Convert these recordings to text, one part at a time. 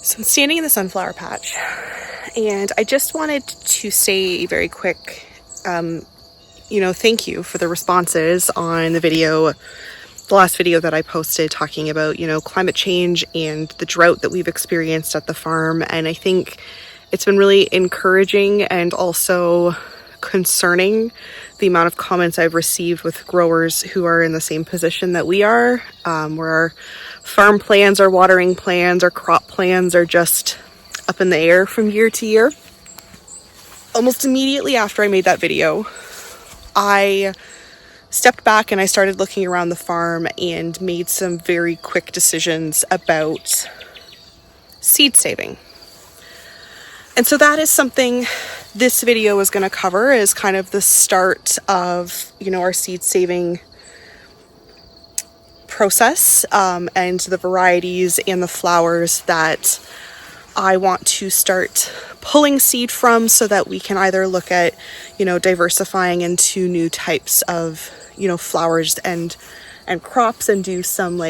So I'm standing in the sunflower patch, and I just wanted to say a very quick, thank you for the responses on the last video that I posted talking about, climate change and the drought that we've experienced at the farm. And I think it's been really encouraging and also concerning the amount of comments I've received with growers who are in the same position that we are, where our farm plans, our watering plans, our crop plans are just up in the air from year to year. Almost immediately after I made that video, I stepped back and I started looking around the farm and made some very quick decisions about seed saving. And so that is something this video is going to cover, is kind of the start of, our seed saving process, and the varieties and the flowers that I want to start pulling seed from, so that we can either look at, diversifying into new types of, flowers and crops, and do some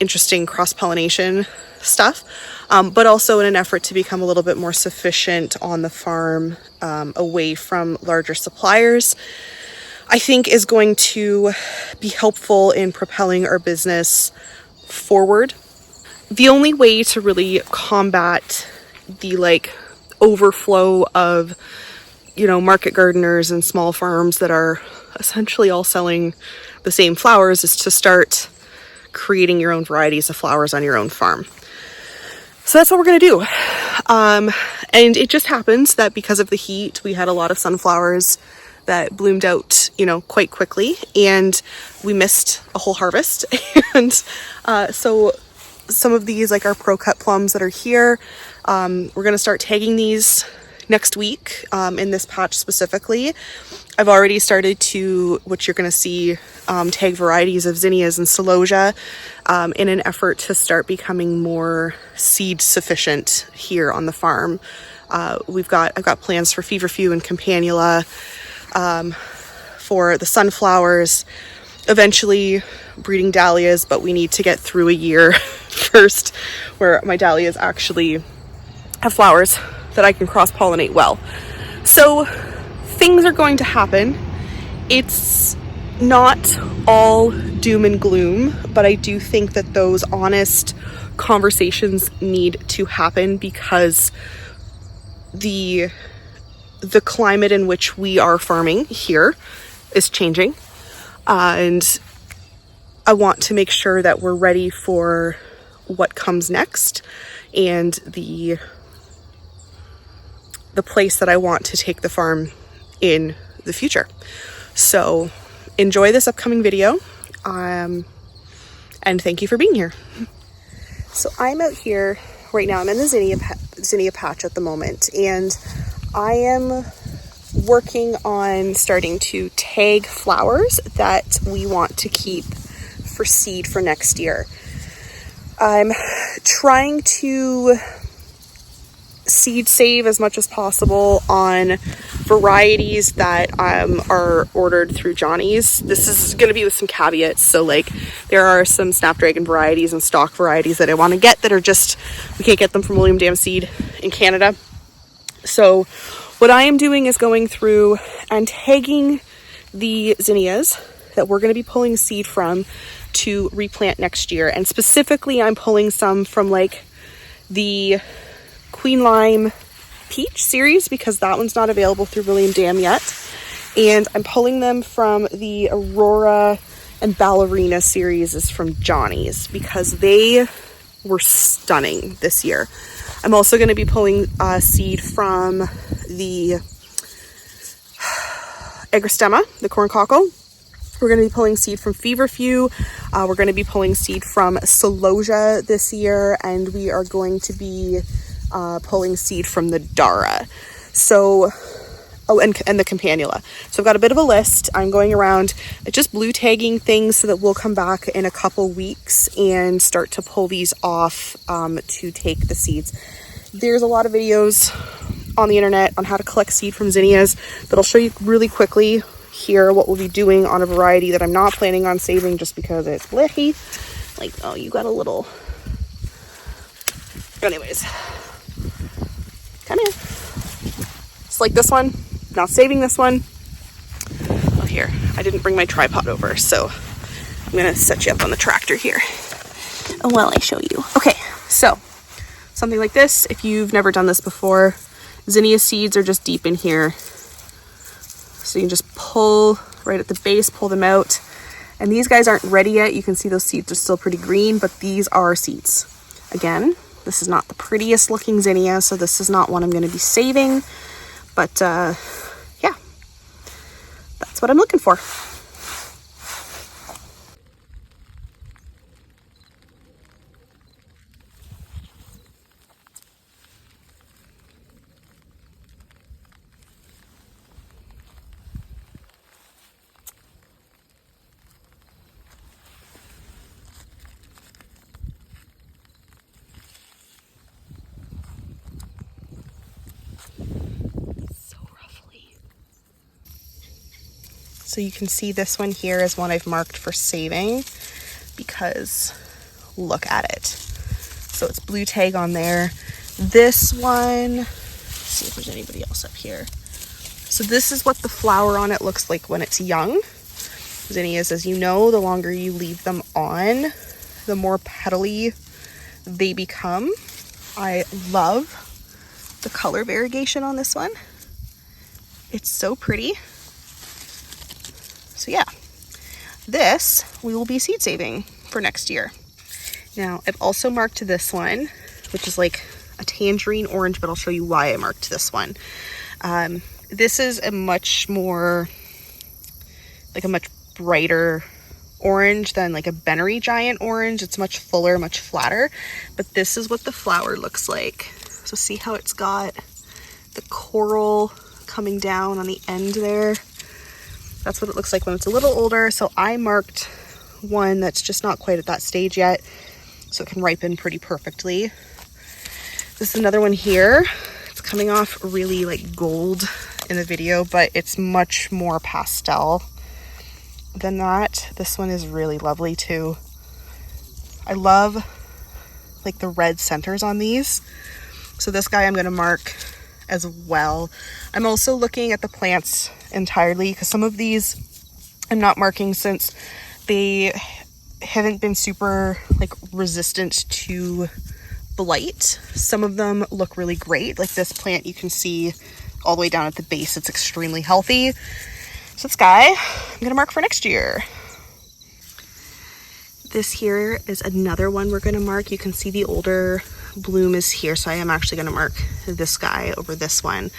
interesting cross-pollination stuff, but also in an effort to become a little bit more sufficient on the farm, away from larger suppliers, I think is going to be helpful in propelling our business forward. The only way to really combat the overflow of, market gardeners and small farms that are essentially all selling the same flowers is to start creating your own varieties of flowers on your own farm. So that's what we're going to do. And it just happens that because of the heat, we had a lot of sunflowers that bloomed out, quite quickly, and we missed a whole harvest. And so some of these, like our Pro Cut plums that are here, we're going to start tagging these next week, in this patch specifically. I've already started to, which you're going to see, tag varieties of Zinnias and Celosia, in an effort to start becoming more seed sufficient here on the farm. I've got plans for feverfew and campanula, for the sunflowers, eventually breeding dahlias, but we need to get through a year first where my dahlias actually have flowers that I can cross-pollinate well. So things are going to happen. It's not all doom and gloom, but I do think that those honest conversations need to happen, because the climate in which we are farming here is changing, and I want to make sure that we're ready for what comes next and the place that I want to take the farm in the future. So enjoy this upcoming video, and thank you for being here. So I'm out here right now. I'm in the Zinnia patch at the moment, and I am working on starting to tag flowers that we want to keep for seed for next year. I'm trying to seed save as much as possible on varieties that are ordered through Johnny's. This is going to be with some caveats. So there are some Snapdragon varieties and stock varieties that I want to get that are just, we can't get them from William Dam Seed in Canada. So what I am doing is going through and tagging the zinnias that we're going to be pulling seed from to replant next year. And specifically, I'm pulling some from the Queen Lime Peach series, because that one's not available through William Dam yet. And I'm pulling them from the Aurora and Ballerina series is from Johnny's, because they were stunning this year. I'm also going to be pulling seed from the Agrostema, the corn cockle. We're going to be pulling seed from feverfew. We're going to be pulling seed from Celosia this year, and we are going to be pulling seed from the Dara. So, and the campanula. So I've got a bit of a list. I'm going around just blue tagging things so that we'll come back in a couple weeks and start to pull these off, to take the seeds. There's a lot of videos on the internet on how to collect seed from zinnias, but I'll show you really quickly here what we'll be doing on a variety that I'm not planning on saving just because it's licky. Oh, you got a little Anyways, come here. It's like this one, not saving this one. Oh, here, I didn't bring my tripod over, so I'm gonna set you up on the tractor here while I show you. Okay, so something like this, if you've never done this before, zinnia seeds are just deep in here. So you can just pull right at the base, pull them out. And these guys aren't ready yet. You can see those seeds are still pretty green, but these are seeds. Again, this is not the prettiest looking zinnia, so this is not one I'm gonna be saving. But yeah, that's what I'm looking for. So you can see this one here is one I've marked for saving because look at it. So it's blue tag on there. This one, let's see if there's anybody else up here. So this is what the flower on it looks like when it's young. Zinnias, as you know, the longer you leave them on, the more petally they become. I love the color variegation on this one. It's so pretty. So yeah, this we will be seed saving for next year. Now I've also marked this one, which is like a tangerine orange, but I'll show you why I marked this one. This is a much more, like a much brighter orange than like a Bennery giant orange. It's much fuller, much flatter, but this is what the flower looks like. So see how it's got the coral coming down on the end there? That's what it looks like when it's a little older. So I marked one that's just not quite at that stage yet, so it can ripen pretty perfectly. This is another one here. It's coming off really like gold in the video, but it's much more pastel than that. This one is really lovely too. I love like the red centers on these. So this guy I'm going to mark as well. I'm also looking at the plants entirely because some of these I'm not marking since they haven't been super like resistant to blight. Some of them look really great. Like this plant, you can see all the way down at the base, it's extremely healthy. So this guy I'm gonna mark for next year. This here is another one we're gonna mark. You can see the older bloom is here, so I am actually going to mark this guy over this one.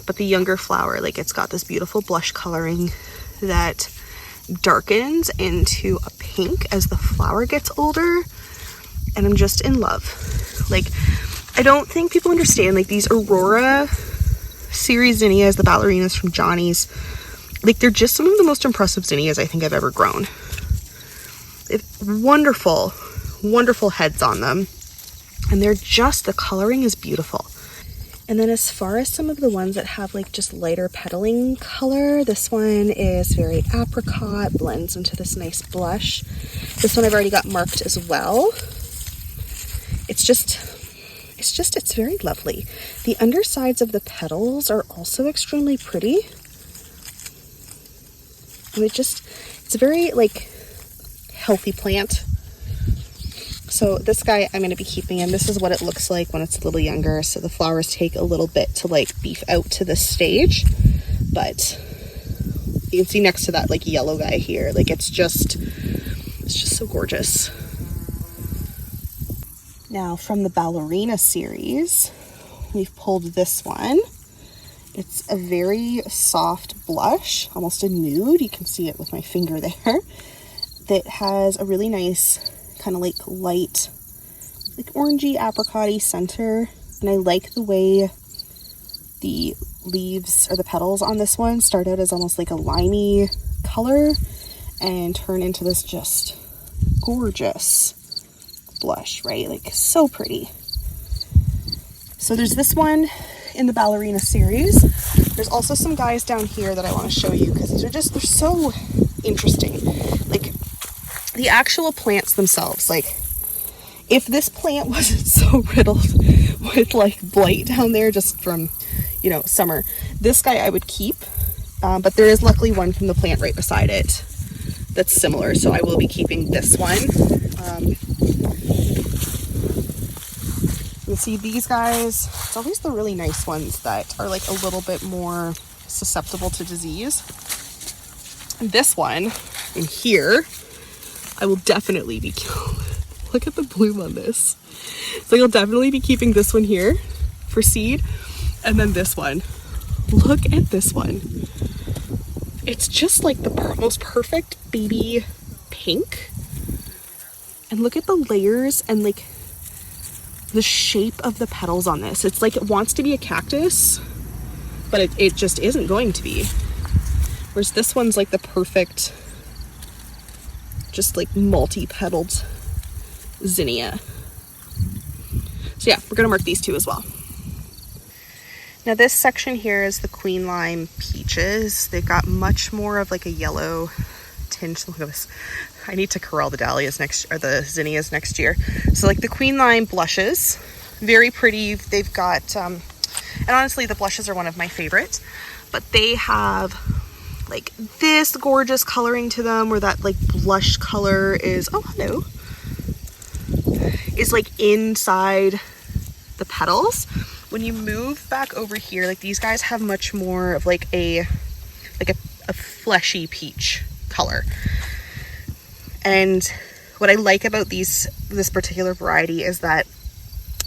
But the younger flower, like it's got this beautiful blush coloring that darkens into a pink as the flower gets older, and I'm just in love. Like, I don't think people understand, like these Aurora series zinnias, the ballerinas from Johnny's, like they're just some of the most impressive zinnias I think I've ever grown. Wonderful, wonderful heads on them. And they're just, the coloring is beautiful. And then as far as some of the ones that have like just lighter petaling color, this one is very apricot, blends into this nice blush. This one I've already got marked as well. It's very lovely. The undersides of the petals are also extremely pretty. And it's a very like healthy plant. So this guy I'm going to be keeping him. This is what it looks like when it's a little younger. So the flowers take a little bit to like beef out to this stage, but you can see next to that like yellow guy here, like it's just so gorgeous. Now from the ballerina series, we've pulled this one. It's a very soft blush, almost a nude. You can see it with my finger there. That has a really nice kind of like light, like orangey apricot-y center. And I like the way the leaves or the petals on this one start out as almost like a limey color and turn into this just gorgeous blush, right? Like so pretty. So there's this one in the ballerina series. There's also some guys down here that I want to show you because they're so interesting. Like the actual plants themselves, like if this plant wasn't so riddled with like blight down there just from, you know, summer, this guy I would keep. But there is luckily one from the plant right beside it that's similar, so I will be keeping this one. You see these guys, it's always the really nice ones that are like a little bit more susceptible to disease. And this one in here, I will definitely be, look at the bloom on this. So you'll definitely be keeping this one here for seed. And then this one, look at this one. It's just like the most perfect baby pink. And look at the layers and like the shape of the petals on this. It's like it wants to be a cactus, but it just isn't going to be. Whereas this one's like the perfect, just like multi-petaled zinnia. So yeah, we're gonna mark these two as well. Now this section here is the Queen Lime peaches. They've got much more of like a yellow tinge. Look at this. I need to corral the dahlias or the zinnias next year. So like the Queen Lime blushes, very pretty. They've got, and honestly the blushes are one of my favorites, but they have like this gorgeous coloring to them where that like blush color is, oh hello, is like inside the petals. When you move back over here, like these guys have much more of like a fleshy peach color. And what I like about this particular variety is that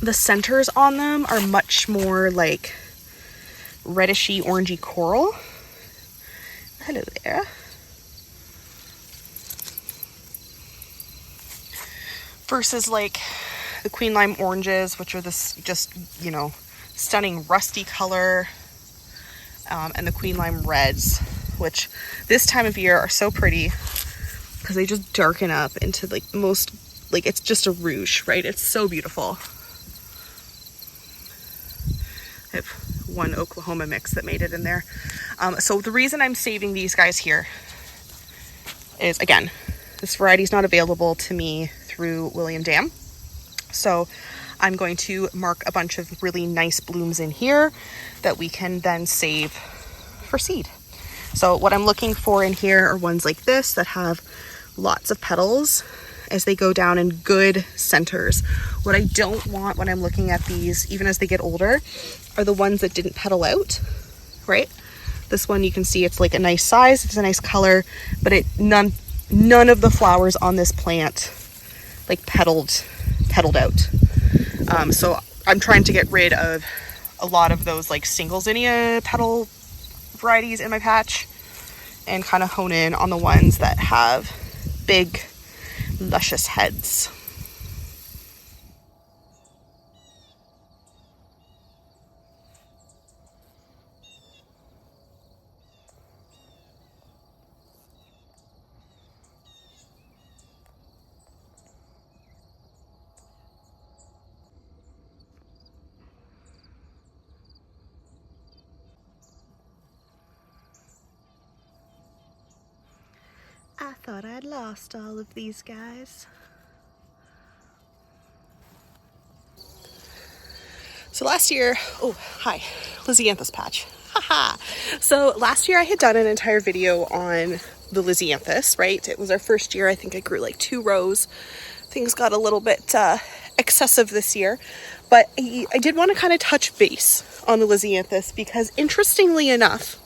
the centers on them are much more like reddishy orangey coral. Hello there. Versus like the Queen Lime oranges, which are this just, you know, stunning rusty color, and the Queen Lime reds, which this time of year are so pretty because they just darken up into like the most, like it's just a rouge, right? It's so beautiful. I have one Oklahoma mix that made it in there. So the reason I'm saving these guys here is, again, this variety is not available to me through William Dam. So I'm going to mark a bunch of really nice blooms in here that we can then save for seed. So what I'm looking for in here are ones like this that have lots of petals as they go down in good centers. What I don't want when I'm looking at these, even as they get older, are the ones that didn't petal out, right? This one you can see it's like a nice size, it's a nice color, but none of the flowers on this plant like petaled out. So I'm trying to get rid of a lot of those like single zinnia petal varieties in my patch and kind of hone in on the ones that have big luscious heads. I thought I'd lost all of these guys. So last year, oh, hi, Lisianthus patch. Haha. So last year I had done an entire video on the Lisianthus, right? It was our first year. I think I grew like 2 rows. Things got a little bit excessive this year, but I did want to kind of touch base on the Lisianthus because interestingly enough,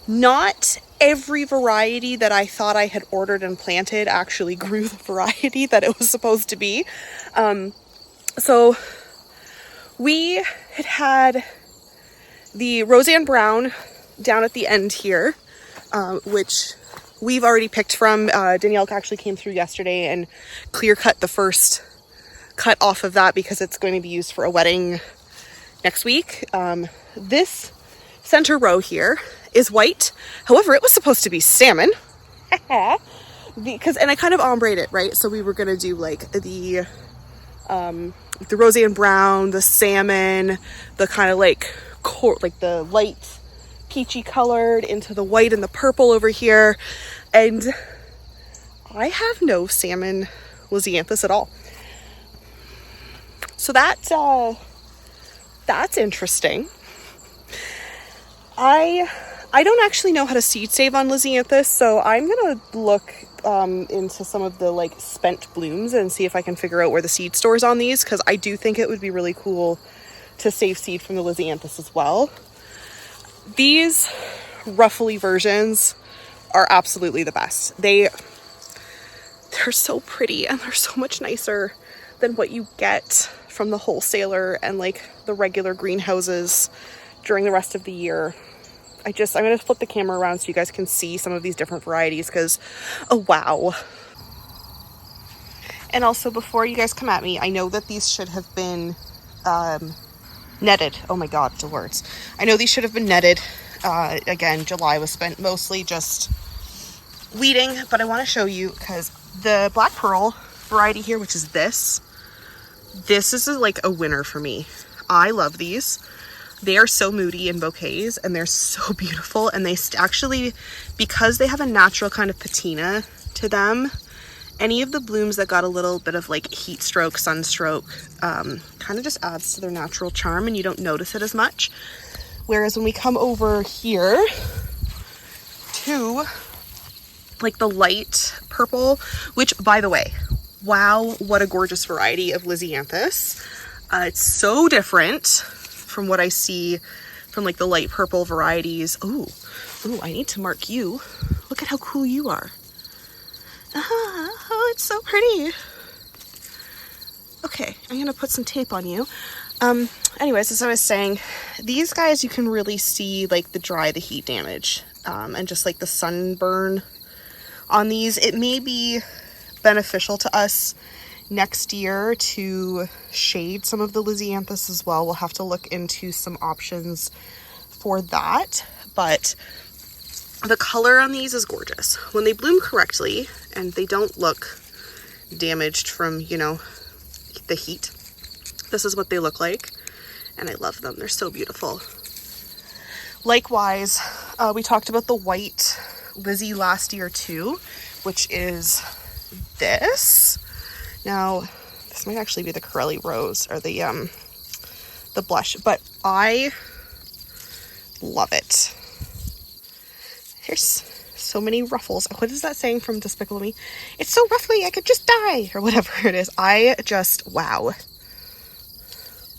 not every variety that I thought I had ordered and planted actually grew the variety that it was supposed to be. So we had the Roseanne Brown down at the end here, which we've already picked from. Danielle actually came through yesterday and clear cut the first cut off of that because it's going to be used for a wedding next week. This center row here is white. However, it was supposed to be salmon. And I kind of ombrayed it, right? So we were going to do like the Roseanne Brown, the salmon, the kind of like the light peachy colored into the white and the purple over here. And I have no salmon Lisianthus at all. So that's interesting. I don't actually know how to seed save on Lisianthus, so I'm gonna look into some of the like spent blooms and see if I can figure out where the seed store's on these, because I do think it would be really cool to save seed from the Lisianthus as well. These ruffly versions are absolutely the best. They're so pretty and they're so much nicer than what you get from the wholesaler and like the regular greenhouses during the rest of the year. I'm going to flip the camera around so you guys can see some of these different varieties, because, oh wow. And also, before you guys come at me, I know that these should have been netted. Oh my God, the words. I know these should have been netted. Again, July was spent mostly just weeding, but I want to show you because the Black Pearl variety here, which is this is like a winner for me. I love these. They are so moody in bouquets and they're so beautiful, and they actually, because they have a natural kind of patina to them, any of the blooms that got a little bit of like heat stroke, sunstroke, kind of just adds to their natural charm and you don't notice it as much. Whereas when we come over here to like the light purple, which by the way, wow, what a gorgeous variety of Lisianthus. It's so different from what I see from like the light purple varieties. Ooh, I need to mark you. Look at how cool you are. Oh, it's so pretty. Okay, I'm gonna put some tape on you. Anyways, as I was saying, these guys, you can really see like the heat damage, and just like the sunburn on these. It may be beneficial to us next year to shade some of the Lisianthus as well. We'll have to look into some options for that, but the color on these is gorgeous. When they bloom correctly and they don't look damaged from, you know, the heat, this is what they look like, and I love them. They're so beautiful. Likewise, we talked about the white Lizzie last year too, which is this. Now, this might actually be the Corelli Rose or the blush, but I love it. There's so many ruffles. What is that saying from Despicable Me? It's so ruffly, I could just die, or whatever it is. I just, wow.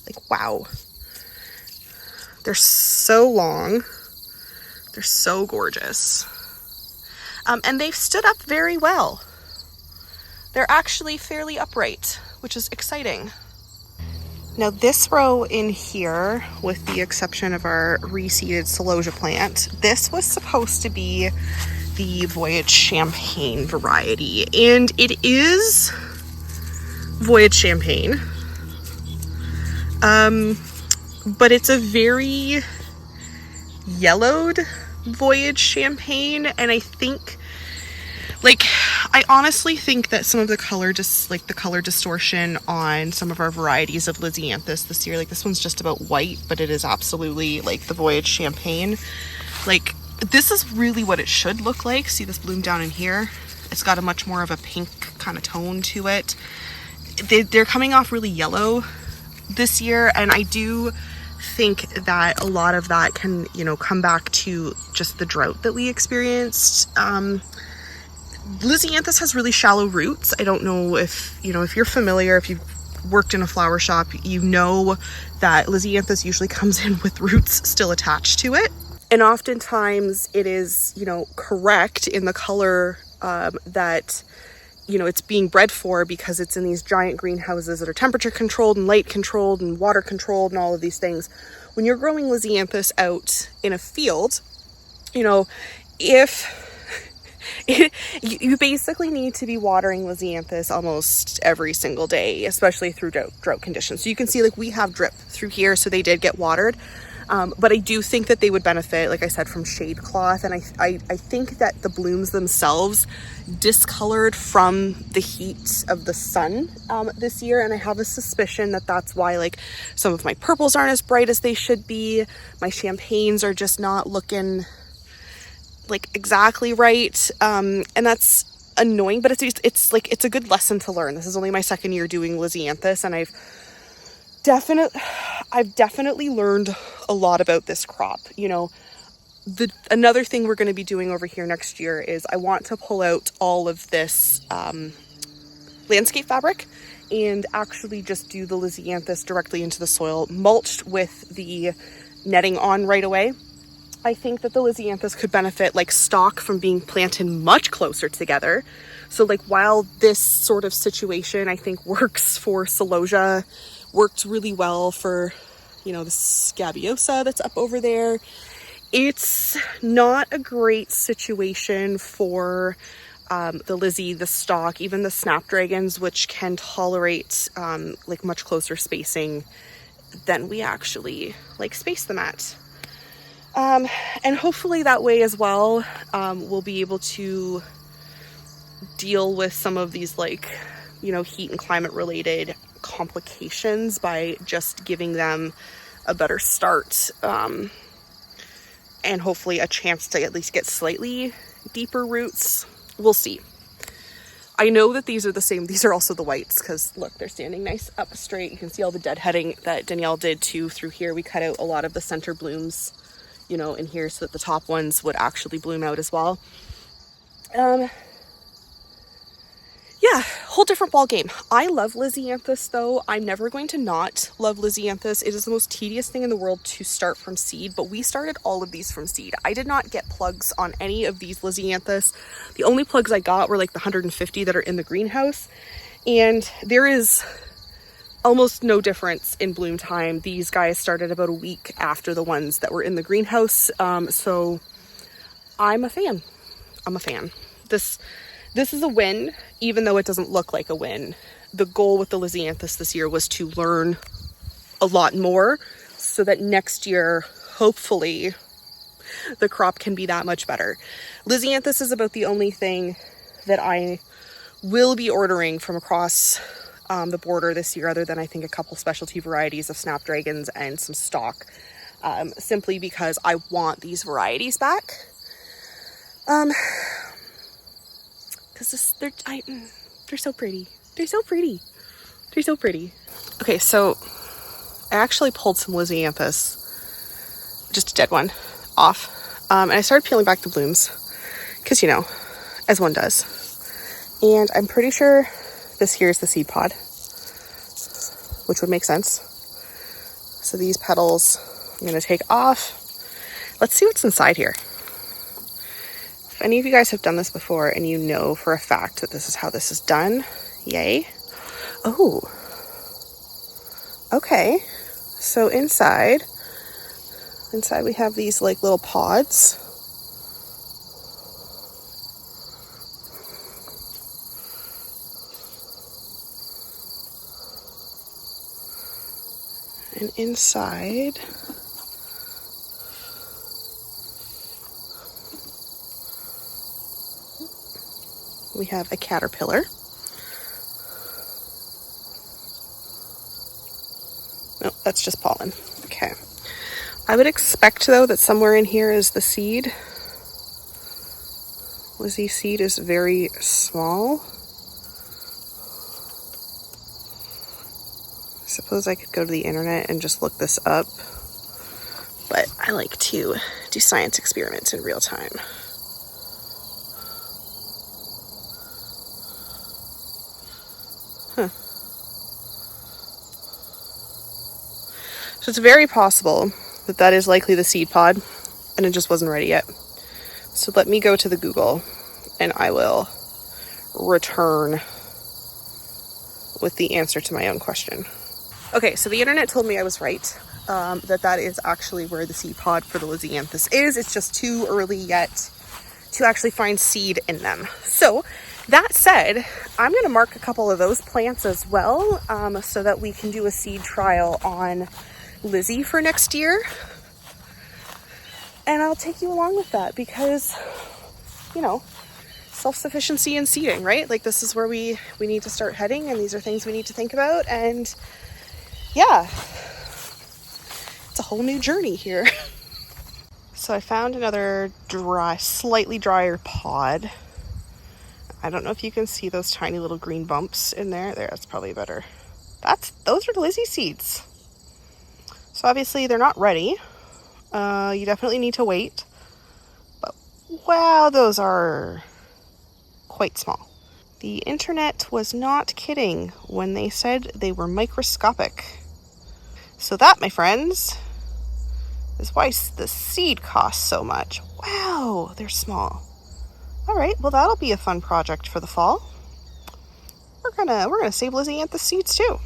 Like, wow. They're so long. They're so gorgeous. And they've stood up very well. They're actually fairly upright, which is exciting. Now this row in here, with the exception of our reseeded celosia plant, this was supposed to be the Voyage Champagne variety, and it is Voyage Champagne. But it's a very yellowed Voyage Champagne, and I think, like, I honestly think that some of the color, just like the color distortion on some of our varieties of Lisianthus this year, like this one's just about white, but it is absolutely like the Voyage Champagne. Like, this is really what it should look like. See this bloom down in here? It's got a much more of a pink kind of tone to it. They're coming off really yellow this year, and I do think that a lot of that can, you know, come back to just the drought that we experienced. Lisianthus has really shallow roots. I don't know if, you know, if you're familiar, if you've worked in a flower shop, you know that Lisianthus usually comes in with roots still attached to it. And oftentimes it is, you know, correct in the color that, you know, it's being bred for, because it's in these giant greenhouses that are temperature controlled and light controlled and water controlled and all of these things. When you're growing Lisianthus out in a field, you know, you basically need to be watering Lisianthus almost every single day, especially through drought conditions. So you can see, like, we have drip through here, so they did get watered. But I do think that they would benefit, like I said, from shade cloth. And I think that the blooms themselves discolored from the heat of the sun this year. And I have a suspicion that that's why, like, some of my purples aren't as bright as they should be. My champagnes are just not looking like exactly right. And that's annoying, but it's like, it's a good lesson to learn. This is only my second year doing Lisianthus, and I've I've definitely learned a lot about this crop. You know, another thing we're going to be doing over here next year is I want to pull out all of this landscape fabric and actually just do the Lisianthus directly into the soil, mulched with the netting on right away. I think that the Lisianthus could benefit like stock from being planted much closer together. So like while this sort of situation I think works for celosia, worked really well for, you know, the scabiosa that's up over there, it's not a great situation for the Lizzie, the stock, even the snapdragons, which can tolerate like much closer spacing than we actually like space them at. And hopefully that way as well, we'll be able to deal with some of these like, you know, heat and climate related complications by just giving them a better start, and hopefully a chance to at least get slightly deeper roots. We'll see. I know that these are the same. These are also the whites because look, they're standing nice up straight. You can see all the deadheading that Danielle did too through here. We cut out a lot of the center blooms, you know, in here so that the top ones would actually bloom out as well. Yeah, whole different ball game. I love Lisianthus though. I'm never going to not love Lisianthus. It is the most tedious thing in the world to start from seed, but we started all of these from seed. I did not get plugs on any of these Lisianthus. The only plugs I got were like the 150 that are in the greenhouse, and there is almost no difference in bloom time. These guys started about a week after the ones that were in the greenhouse, so I'm a fan. This is a win, even though it doesn't look like a win. The goal with the Lisianthus this year was to learn a lot more so that next year, hopefully, the crop can be that much better. Lisianthus is about the only thing that I will be ordering from across the border this year, other than I think a couple specialty varieties of snapdragons and some stock, simply because I want these varieties back. Because they're so pretty. They're so pretty. Okay, so I actually pulled some Lisianthus, just a dead one, off. And I started peeling back the blooms because, you know, as one does. And I'm pretty sure this here is the seed pod, which would make sense. So these petals I'm going to take off. Let's see what's inside here. If any of you guys have done this before and you know for a fact that this is how this is done, yay. Oh, okay. So inside we have these like little pods. And inside we have a caterpillar. No, that's just pollen. Okay. I would expect though that somewhere in here is the seed. Lizzie seed is very small. I suppose I could go to the internet and just look this up, but I like to do science experiments in real time. So it's very possible that that is likely the seed pod and it just wasn't ready yet. So let me go to the Google and I will return with the answer to my own question. Okay, so the internet told me I was right, that is actually where the seed pod for the Lisianthus is. It's just too early yet to actually find seed in them. So that said, I'm going to mark a couple of those plants as well, so that we can do a seed trial on Lizzie for next year. And I'll take you along with that because, you know, self-sufficiency in seeding, right? Like this is where we need to start heading, and these are things we need to think about. And yeah, it's a whole new journey here. So I found another slightly drier pod. I don't know if you can see those tiny little green bumps in there. There, that's probably better. Those are the Lizzie seeds. So obviously they're not ready. You definitely need to wait. But wow, those are quite small. The internet was not kidding when they said they were microscopic. So that, my friends, is why the seed costs so much. Wow, they're small. All right, well that'll be a fun project for the fall. We're gonna save Lisianthus seeds too.